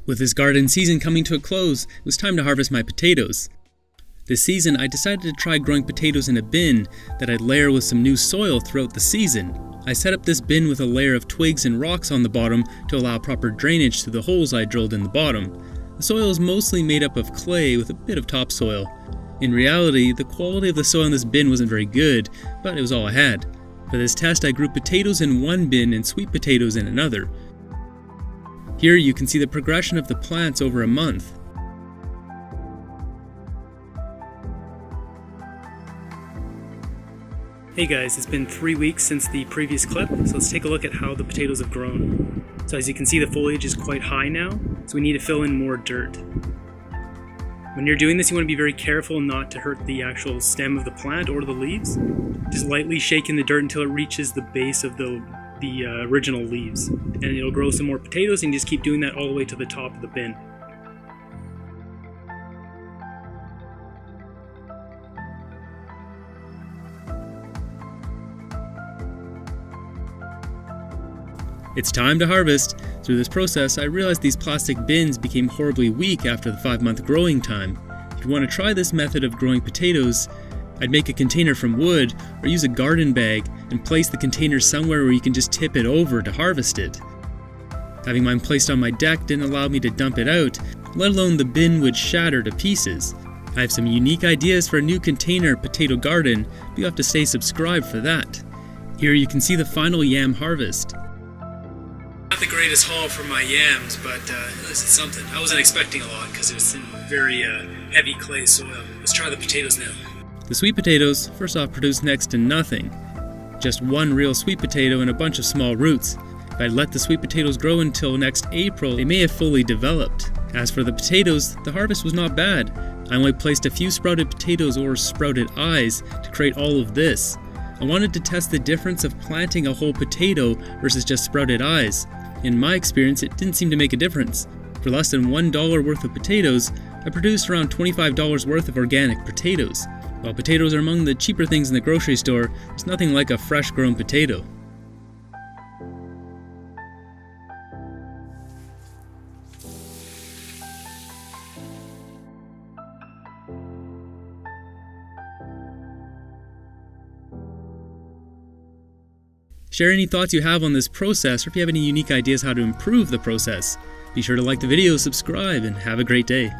With this garden season coming to a close, it was time to harvest my potatoes. This season, I decided to try growing potatoes in a bin that I'd layer with some new soil throughout the season. I set up this bin with a layer of twigs and rocks on the bottom to allow proper drainage through the holes I drilled in the bottom. The soil is mostly made up of clay with a bit of topsoil. In reality, the quality of the soil in this bin wasn't very good, but it was all I had. For this test, I grew potatoes in one bin and sweet potatoes in another. Here you can see the progression of the plants over a month. Hey guys, it's been 3 weeks since the previous clip, so let's take a look at how the potatoes have grown. So as you can see, the foliage is quite high now, so we need to fill in more dirt. When you're doing this, you want to be very careful not to hurt the actual stem of the plant or the leaves. Just lightly shake in the dirt until it reaches the base of the original leaves. And it'll grow some more potatoes, and just keep doing that all the way to the top of the bin. It's time to harvest. Through this process, I realized these plastic bins became horribly weak after the 5-month growing time. If you want to try this method of growing potatoes, I'd make a container from wood or use a garden bag and place the container somewhere where you can just tip it over to harvest it. Having mine placed on my deck didn't allow me to dump it out, let alone the bin would shatter to pieces. I have some unique ideas for a new container potato garden, but you'll have to stay subscribed for that. Here you can see the final yam harvest. Not the greatest haul for my yams, but this is something. I wasn't expecting a lot because it was in very heavy clay soil. Let's try the potatoes now. The sweet potatoes, first off, produced next to nothing. Just one real sweet potato and a bunch of small roots. If I'd let the sweet potatoes grow until next April, they may have fully developed. As for the potatoes, the harvest was not bad. I only placed a few sprouted potatoes or sprouted eyes to create all of this. I wanted to test the difference of planting a whole potato versus just sprouted eyes. In my experience, it didn't seem to make a difference. For less than $1 worth of potatoes, I produced around $25 worth of organic potatoes. While potatoes are among the cheaper things in the grocery store, there's nothing like a fresh grown potato. Share any thoughts you have on this process, or if you have any unique ideas how to improve the process. Be sure to like the video, subscribe, and have a great day.